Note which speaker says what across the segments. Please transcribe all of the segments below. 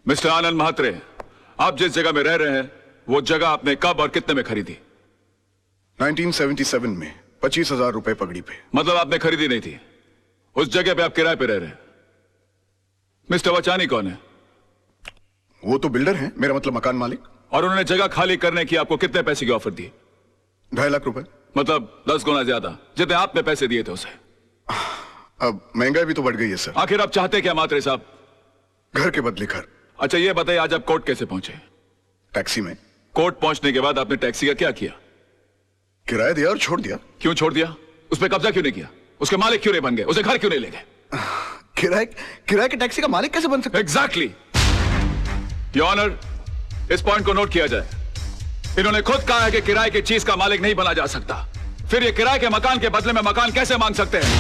Speaker 1: Mister आनंद महात्रे, आप जिस जगह में रह रहे हैं वो जगह आपने कब और कितने में खरीदी?
Speaker 2: 1977 में 25,000 रुपए पगड़ी पे।
Speaker 1: मतलब आपने खरीदी नहीं थी, उस जगह पे आप किराए पे रह रहे हैं। मिस्टर वचानी कौन है?
Speaker 2: वो तो बिल्डर हैं, मेरा मतलब मकान मालिक।
Speaker 1: और उन्होंने जगह खाली करने की आपको कितने पैसे की ऑफर दी?
Speaker 2: 2.5 लाख रुपए।
Speaker 1: मतलब 10 गुना ज्यादा जितने आपने पैसे दिए थे उसे।
Speaker 2: अब महंगाई भी तो बढ़ गई है सर।
Speaker 1: आखिर आप चाहते क्या महात्रे साहब?
Speaker 2: घर के बदले घर।
Speaker 1: अच्छा ये बताइए, आज आप कोर्ट कैसे पहुंचे?
Speaker 2: टैक्सी में।
Speaker 1: कोर्ट पहुंचने के बाद आपने टैक्सी का क्या किया?
Speaker 2: किराया दिया और छोड़ दिया।
Speaker 1: क्यों छोड़ दिया? उस पर कब्जा क्यों नहीं किया? उसके मालिक क्यों नहीं बन गए? उसे घर क्यों नहीं ले गए?
Speaker 2: किराए के टैक्सी का मालिक कैसे बन सकता?
Speaker 1: एग्जैक्टली योर ऑनर, इस पॉइंट को नोट किया जाए। इन्होंने खुद कहा है कि किराए की चीज का मालिक नहीं बना जा सकता, फिर ये किराए के मकान के बदले में मकान कैसे मांग सकते हैं?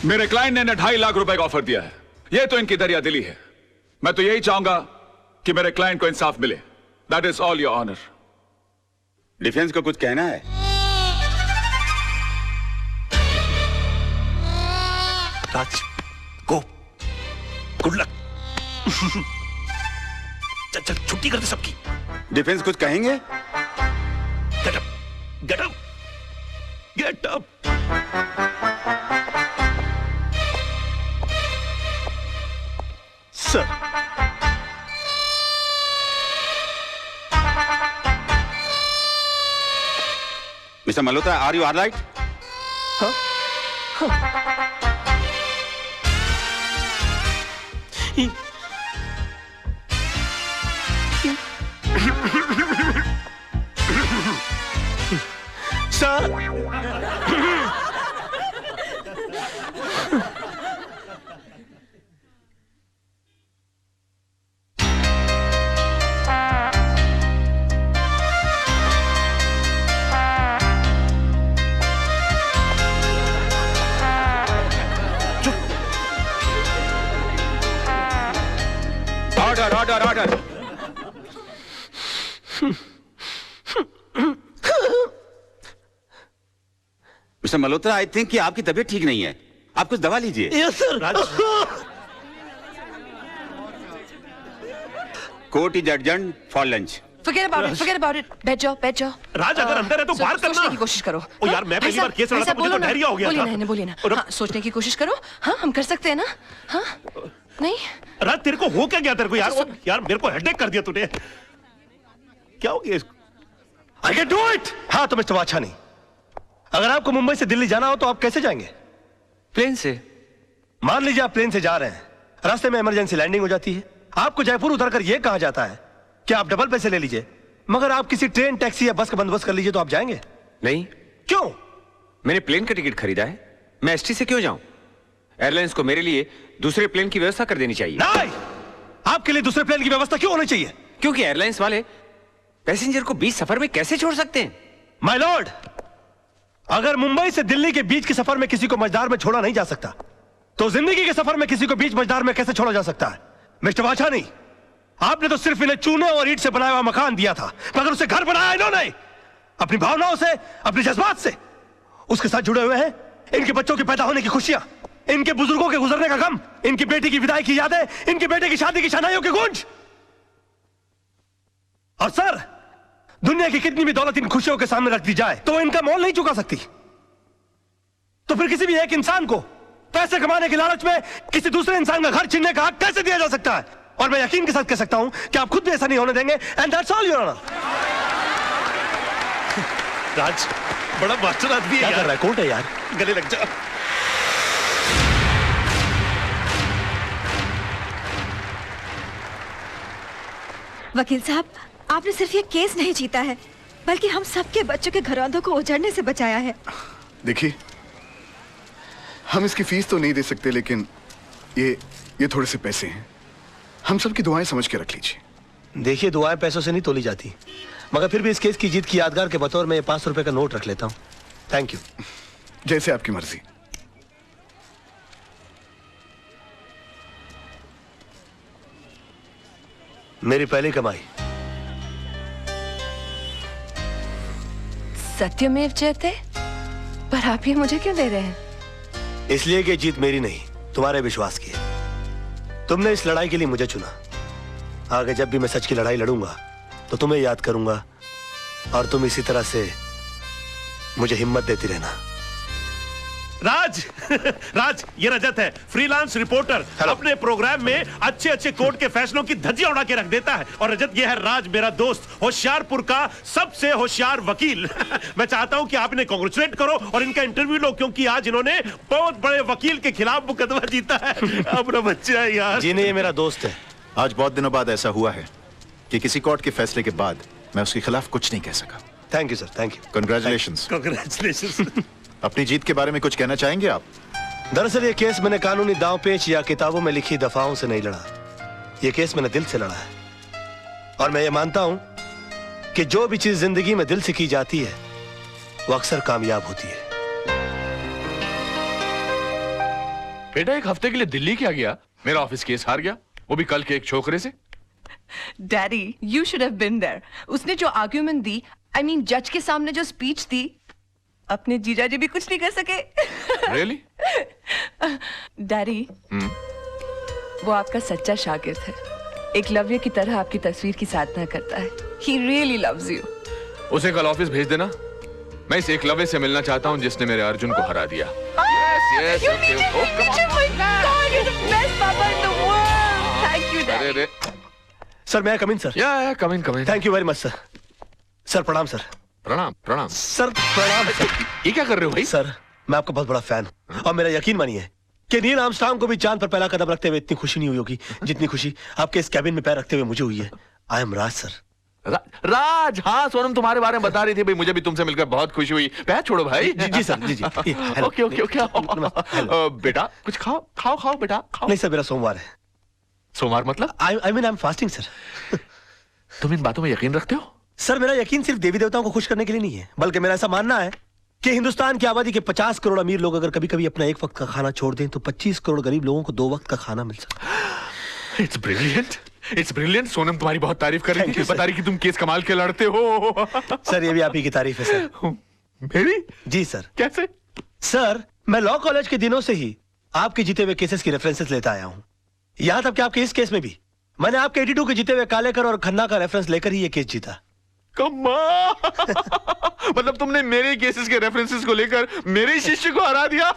Speaker 1: मेरे क्लाइंट ने इन्हें 2.5 लाख रुपए का ऑफर दिया है। ये तो इनकी दरिया दिली है। मैं तो यही चाहूंगा कि मेरे क्लाइंट को इंसाफ मिले। That is all your honour.
Speaker 3: Defence को कुछ कहना है?
Speaker 4: Raj, go, good luck. चल चल छुट्टी कर दे सबकी।
Speaker 3: डिफेंस कुछ कहेंगे?
Speaker 4: Get up, get up, get up. Sir,
Speaker 3: mister Malhotra, are you alright?
Speaker 4: हाँ? Sir,
Speaker 3: order order order. Mister Malhotra, I think कि आपकी तबीयत ठीक नहीं है, आप कुछ दवा लीजिए।
Speaker 4: Yes sir.
Speaker 3: Court is adjourned for lunch.
Speaker 5: Forget about it. बैठ जाओ, बैठ जाओ।
Speaker 4: राज, अगर अंदर है तो बाहर करना।
Speaker 5: सोचने की कोशिश करो।
Speaker 4: ओ यार, मैं पहली बार केस लड़ा था, मुझे तो डायरिया हो गया था।
Speaker 5: बोलिए ना। हाँ, सोचने की कोशिश करो। हाँ, हम कर सकते हैं ना? हाँ, नहीं?
Speaker 4: राज, तेरे को हो क्या गया तेरे को यार? यार मेरे को हेडेक कर दिया तूने। क्या हो गया इसको? I can do it! हाँ तो मिस्टर वाछानी, अगर आपको मुंबई से दिल्ली जाना हो तो आप कैसे जाएंगे?
Speaker 6: प्लेन से।
Speaker 4: मान लीजिए आप प्लेन से जा रहे हैं, रास्ते में इमरजेंसी लैंडिंग हो जाती है, आपको जयपुर उतरकर यह कहा जाता है कि आप डबल पैसे ले लीजिए, मगर आप किसी ट्रेन, टैक्सी या बस का बंदोबस्त कर लीजिए, तो आप जाएंगे?
Speaker 6: नहीं।
Speaker 4: क्यों?
Speaker 6: मैंने प्लेन का टिकट खरीदा है, मैं एसटी से क्यों जाऊं? एयरलाइंस को मेरे लिए दूसरे प्लेन की व्यवस्था कर देनी चाहिए।
Speaker 4: नहीं, आपके लिए दूसरे प्लेन की व्यवस्था क्यों होनी चाहिए?
Speaker 6: क्योंकि एयरलाइंस वाले पैसेंजर को बीच सफर में कैसे छोड़ सकते हैं?
Speaker 4: माय लॉर्ड, अगर मुंबई से दिल्ली के बीच के सफर में किसी को मझधार में छोड़ा नहीं जा सकता, तो जिंदगी के सफर में किसी को बीच मझधार में कैसे छोड़ा जा सकता है? मिस्टर वाछानी, आपने तो सिर्फ इन्हें चूने और ईंट से बनाया हुआ मकान दिया था, मगर उसे घर बनाया इन्होंने अपनी भावनाओं से, अपने जज्बात से। उसके साथ जुड़े हुए हैं इनके बच्चों के पैदा होने की खुशियां, इनके बुजुर्गों के गुजरने का गम, इनकी बेटी की विदाई की यादें, इनके बेटे की शादी की शनाइयों के गूंज। और सर, दुनिया की कितनी भी दौलत इन खुशियों के सामने रख दी जाए तो इनका मोल नहीं चुका सकती। तो फिर किसी भी एक इंसान को पैसे कमाने के लालच में किसी दूसरे इंसान का घर छीनने का हक कैसे दिया जा सकता है? और मैं यकीन के साथ कह सकता हूं कि आप खुद भी ऐसा नहीं होने देंगे। And that's all your honour. Raj, बड़ा मास्टर आदमी है यार। क्या कर रहा है? कोर्ट है यार, गले लग जा।
Speaker 7: वकील साहब, आपने सिर्फ ये केस नहीं जीता है, बल्कि हम सबके बच्चों के घरौंदों को उजड़ने से बचाया है।
Speaker 2: देखिए, हम इसकी फीस तो नहीं दे सकते, लेकिन ये थोड़े से पैसे हैं, हम सबकी दुआएं समझ के रख लीजिए।
Speaker 4: देखिए, दुआएं पैसों से नहीं तोली जाती, मगर फिर भी इस केस की जीत की यादगार के बतौर में 500 रुपए का नोट रख लेता हूं। Thank you.
Speaker 2: जैसे आपकी मर्जी।
Speaker 4: मेरी पहली कमाई।
Speaker 5: सत्यमेव जयते, पर आप ही मुझे क्यों दे रहे हैं?
Speaker 4: इसलिए कि जीत मेरी नहीं, तुम्हारे विश्वास की है। तुमने इस लड़ाई के लिए मुझे चुना। आगे जब भी मैं सच की लड़ाई लड़ूंगा तो तुम्हें याद करूंगा और तुम इसी तरह से मुझे हिम्मत देती रहना।
Speaker 8: राज राज, ये रजत है, फ्रीलांस रिपोर्टर। अपने प्रोग्राम में अच्छे अच्छे कोर्ट के फैसलों की धज्जियां उड़ा के रख देता है। और रजत, ये है राज, मेरा दोस्त, होशियारपुर का सबसे होशियार वकील। मैं चाहता हूं कि आप इन्हें कांग्रेचुलेट करो और इनका इंटरव्यू लो, क्योंकि आज इन्होंने बहुत बड़े वकील के खिलाफ मुकदमा जीता है। अपना बच्चा है यार।
Speaker 4: जी नहीं, ये मेरा दोस्त है।
Speaker 9: आज बहुत दिनों बाद ऐसा हुआ है कि किसी कोर्ट के फैसले के बाद मैं उसके खिलाफ कुछ नहीं कह सका।
Speaker 4: Thank you sir, thank you.
Speaker 9: Congratulations.
Speaker 8: Congratulation.
Speaker 9: अपनी जीत के बारे में कुछ कहना चाहेंगे आप?
Speaker 4: दरअसल ये केस मैंने कानूनी दांव पेच या किताबों में लिखी दफाओं से नहीं लड़ा। ये केस मैंने दिल से लड़ा है। और मैं ये मानता हूं कि जो भी चीज जिंदगी में दिल से की जाती है वो अक्सर कामयाब होती है।
Speaker 10: बेटा, एक हफ्ते के लिए दिल्ली क्या गया? मेरा ऑफिस केस हार गया, वो भी कल के एक छोकरे से।
Speaker 5: Daddy, you should have been there. उसने जो आर्ग्यूमेंट दी, आई मीन जज के सामने जो स्पीच दी, अपने जीजा जी भी कुछ नहीं कर सके।
Speaker 10: Really?
Speaker 5: डैडी, वो आपका सच्चा शागिर्द है। एकलव्य की तरह आपकी तस्वीर की साधना करता है। He really loves you.
Speaker 10: उसे कल ऑफिस भेज देना। मैं इस एकलव्य से मिलना चाहता हूँ जिसने मेरे अर्जुन को हरा दिया। Yes,
Speaker 5: You
Speaker 10: okay,
Speaker 5: need
Speaker 10: oh, come on.
Speaker 5: Oh my God, you're the best papa in the world. Thank you, Daddy.
Speaker 10: अरे
Speaker 4: सर, मैं कम इन सर?
Speaker 10: या come in.
Speaker 4: Thank you very much sir. Sir प्रणाम सर।
Speaker 10: प्रणाम प्रणाम।
Speaker 4: सर प्रणाम।
Speaker 10: ये क्या कर रहे हो भाई?
Speaker 4: सर, मैं आपका बहुत बड़ा फैन हूं और मेरा यकीन मानिए कि नील आर्मस्ट्रांग को भी चांद पर पहला कदम रखते हुए इतनी खुशी नहीं हुई होगी जितनी खुशी आपके इस कैबिन में पैर रखते हुए मुझे हुई है। I am Raj sir.
Speaker 10: राज, हाँ सोनम तुम्हारे बारे में बता रही थी भाई, मुझे भी तुमसे मिलकर बहुत खुशी हुई। पैर छोड़ो भाई।
Speaker 4: जी सर, जी।
Speaker 10: Okay okay okay. बेटा कुछ खाओ खाओ खाओ बेटा खाओ।
Speaker 4: नहीं सर, मेरा सोमवार है।
Speaker 10: सोमवार मतलब?
Speaker 4: I mean I am fasting sir.
Speaker 10: तुम इन बातों में यकीन रखते हो?
Speaker 4: सर, मेरा यकीन सिर्फ देवी देवताओं को खुश करने के लिए नहीं है, बल्कि मेरा ऐसा मानना है कि हिंदुस्तान की आबादी के 50 करोड़ अमीर लोग अगर कभी कभी अपना एक वक्त का खाना छोड़ दें तो 25 करोड़ गरीब लोगों को 2 वक्त का खाना मिल सकता है।
Speaker 10: It's brilliant. सोनम तुम्हारी बहुत तारीफ कर रही थी, बता रही कि तुम केस कमाल के लड़ते हो।
Speaker 4: सर, ये भी आप ही की तारीफ है सर।
Speaker 10: मेरी?
Speaker 4: जी सर।
Speaker 10: कैसे?
Speaker 4: सर, मैं लॉ कॉलेज के दिनों से ही आपके जीते हुए केसेस की रेफरेंसेस लेता आया हूं। यहां तक कि आपके इस केस में भी मैंने आपके 82 के जीते हुए कालेकर और खन्ना का रेफरेंस लेकर ही ये केस जीता।
Speaker 10: मतलब तुमने मेरे केसेस के रेफरेंसेस को लेकर मेरे शिष्य को हरा दिया।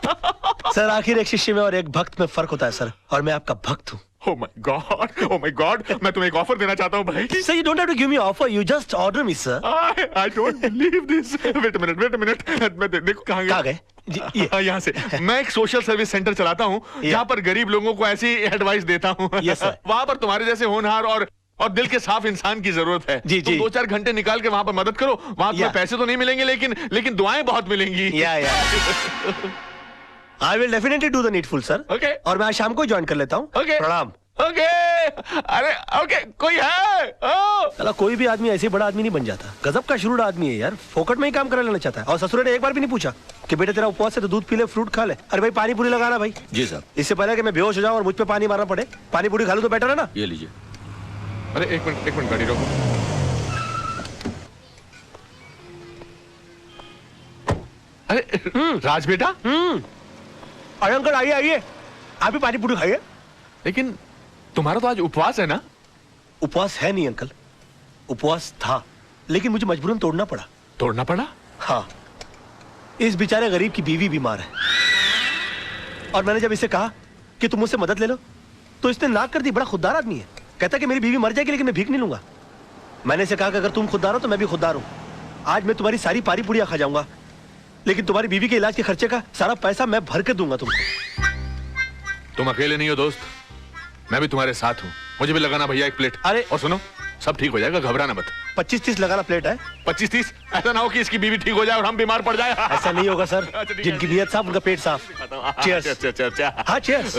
Speaker 4: सर, आखिर एक शिष्य में और एक भक्त में फर्क होता है सर, और मैं आपका भक्त हूँ।
Speaker 10: Oh my God, मैं तुम्हें एक ऑफर देना चाहता हूँ भाई।
Speaker 4: Sir, you don't have to give me offer, you just order me, sir.
Speaker 10: I don't believe this. Wait a minute. मैं देखो कहाँ
Speaker 4: गए?
Speaker 10: यहाँ से। मैं एक सोशल सर्विस सेंटर चलाता हूँ जहाँ पर गरीब लोगों को ऐसी एडवाइस देता हूँ।
Speaker 4: Yes, sir.
Speaker 10: वहाँ पर तुम्हारे जैसे होनहार और दिल के साफ इंसान की जरूरत है।
Speaker 4: जी।
Speaker 10: तुम 2-4 घंटे निकाल के वहाँ पर मदद करो। वहाँ तुम्हें पैसे तो नहीं मिलेंगे, लेकिन दुआएं बहुत मिलेंगी।
Speaker 4: I will definitely do the needful, sir.
Speaker 10: Okay.
Speaker 4: और मैं आज शाम को ज्वाइन कर लेता हूँ।
Speaker 10: Okay.
Speaker 4: प्रणाम।
Speaker 10: Okay. अरे okay, कोई है?
Speaker 4: चला, कोई भी आदमी ऐसे बड़ा आदमी नहीं बन जाता। गजब का शुरू आदमी है यार, फोकट में ही काम करा लेना चाहता है। और ससुर ने एक बार भी नहीं पूछा कि बेटे तेरा उपवास है तो दूध पी ले, फ्रूट खा ले। अरे भाई, पानी पूरी लगाना भाई।
Speaker 3: जी सर।
Speaker 4: इससे पहले कि मैं बेहोश हो जाऊं और मुझ पे पानी मारना पड़े, पानी पूरी खा लूं तो बेटर है ना।
Speaker 3: ये लीजिए।
Speaker 10: अरे एक मिनट गाड़ी रोको। अरे राज बेटा।
Speaker 4: अरे अंकल, आइए, आप भी पानी पूरी खाइए।
Speaker 10: लेकिन तुम्हारा तो आज उपवास है ना?
Speaker 4: उपवास है नहीं अंकल, उपवास था, लेकिन मुझे मजबूरन तोड़ना पड़ा।
Speaker 10: तोड़ना पड़ा?
Speaker 4: हाँ, इस बेचारे गरीब की बीवी बीमार है और मैंने जब इसे कहा कि तुम मुझसे मदद ले लो तो इसने नाक कर दी। बड़ा खुददार आदमी है, कहता कि मेरी बीवी मर जाएगी लेकिन मैं भीख नहीं लूंगा। मैंने इसे कहा कि अगर तुम खुददार हो तो मैं भी खुददार हूं। आज मैं तुम्हारी सारी पारी पुड़िया खा जाऊंगा, लेकिन तुम्हारी बीवी के इलाज के खर्चे का सारा पैसा मैं भर के दूंगा तुमको।
Speaker 10: तुम अकेले नहीं हो दोस्त, मैं भी तुम्हारे साथ हूँ। मुझे भी लगाना भैया एक प्लेट।
Speaker 4: अरे
Speaker 10: और सुनो, सब ठीक हो जाएगा, घबराना मत।
Speaker 4: 25-30 लगाना प्लेट है।
Speaker 10: 25-30? ऐसा ना हो कि इसकी बीवी ठीक हो जाए और हम बीमार पड़ जाए।
Speaker 4: ऐसा नहीं होगा सर, जिनकी नीयत साफ उनका पेट साफ। चीयर्स।
Speaker 10: अच्छा।
Speaker 4: हाँ, चीयर्स।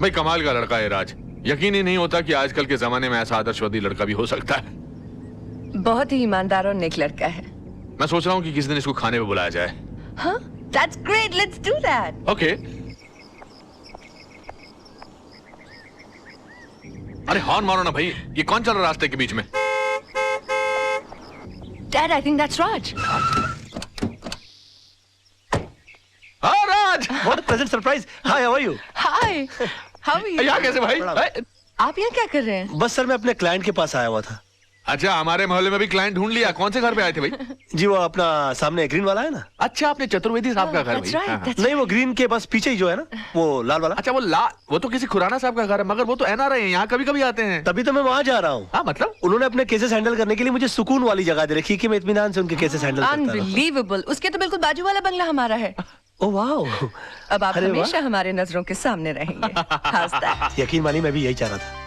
Speaker 10: भाई कमाल का लड़का है राज, यकीन ही नहीं होता कि आजकल के जमाने में ऐसा आदर्शवादी लड़का भी हो सकता है।
Speaker 5: बहुत ही ईमानदार और नेक लड़का है।
Speaker 10: मैं सोच रहा हूँ कि किसी दिन इसको खाने पे बुलाया जाए।
Speaker 5: हाँ, that's great, let's do that.
Speaker 10: Okay. अरे हॉर्न मारो ना भाई, ये कौन चल रहा है रास्ते के बीच में?
Speaker 5: Dad, I think that's Raj.
Speaker 4: What a pleasant surprise. Hi, how are you?
Speaker 5: Hi, how are you?
Speaker 10: यहाँ कैसे भाई?
Speaker 5: आप यहाँ क्या कर रहे हैं?
Speaker 4: बस सर मैं अपने क्लाइंट के पास आया हुआ था।
Speaker 10: अच्छा, हमारे मोहल्ले में भी क्लाइंट ढूंढ लिया। कौन से घर पे आए थे भाई?
Speaker 4: जी वो अपना सामने ग्रीन वाला है ना।
Speaker 10: अच्छा, आपने चतुर्वेदी साहब का घर
Speaker 5: That's
Speaker 10: भाई?
Speaker 5: right,
Speaker 10: हाँ, हाँ।
Speaker 5: that's
Speaker 4: नहीं, वो ग्रीन के बस पीछे ही जो है ना, वो लाल वाला।
Speaker 10: अच्छा, वो तो किसी खुराना साहब का घर है, मगर वो तो एनआरआई हैं, यहाँ कभी कभी आते हैं।
Speaker 4: तभी तो मैं वहाँ जा रहा हूँ।
Speaker 10: हाँ, मतलब
Speaker 4: उन्होंने अपने केसेस हैंडल करने के लिए मुझे सुकून वाली जगह दे रखी कि मैं इत्मीनान से उनके केसेस हैंडल करता रहूं।
Speaker 5: अनबिलीवेबल। उसके तो बिल्कुल बाजू वाला बंगला हमारा है।
Speaker 4: Oh wow.
Speaker 5: अब आप
Speaker 4: अरे वाह।
Speaker 5: हमेशा हमारे नजरों के सामने रहेंगे। How's that?
Speaker 4: यकीन मानिए मैं भी यही चाह रहा था।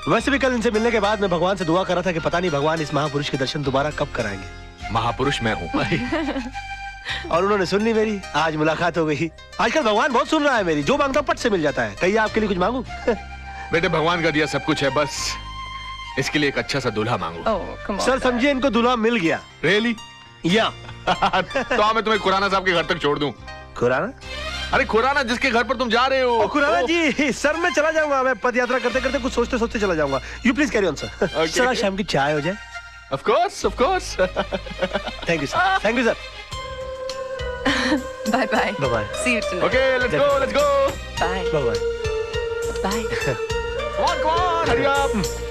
Speaker 4: वैसे भी कल इनसे मिलने के बाद मैं भगवान से दुआ कर रहा था कि पता नहीं भगवान इस महापुरुष के दर्शन दोबारा कब कराएंगे।
Speaker 10: महापुरुष मैं हूँ।
Speaker 4: और उन्होंने सुन ली मेरी। आज मुलाकात हो गई। आजकल भगवान बहुत सुन रहा है मेरी। जो मांगता हूं पट से मिल जाता है। कहिए आपके लिए कुछ मांगू?
Speaker 10: बेटे, भगवान का दिया सब कुछ है, बस इसके लिए एक अच्छा सा दूल्हा मांगो।
Speaker 5: Oh, come on,
Speaker 4: sir
Speaker 5: Dad.
Speaker 4: समझिए इनको दूल्हा मिल गया।
Speaker 10: रियली?
Speaker 4: या
Speaker 10: तो मैं तुम्हें खुराना साहब के घर तक छोड़ दूं।
Speaker 4: खुराना?
Speaker 10: अरे खुराना, जिसके घर पर तुम जा रहे हो।
Speaker 4: खुराना जी, सर मैं चला जाऊंगा। मैं पद यात्रा करते करते कुछ सोचते सोचते चला जाऊंगा। You please carry on sir. Sir आज शाम की चाय हो जाए।
Speaker 10: Of course, of course.
Speaker 4: Thank you sir. Thank you sir.
Speaker 5: Bye bye.
Speaker 4: Bye bye.
Speaker 5: See you tonight.
Speaker 10: Okay, let's go, let's go.
Speaker 5: Bye.
Speaker 4: Bye bye.
Speaker 5: Bye.
Speaker 10: Come on, hurry up.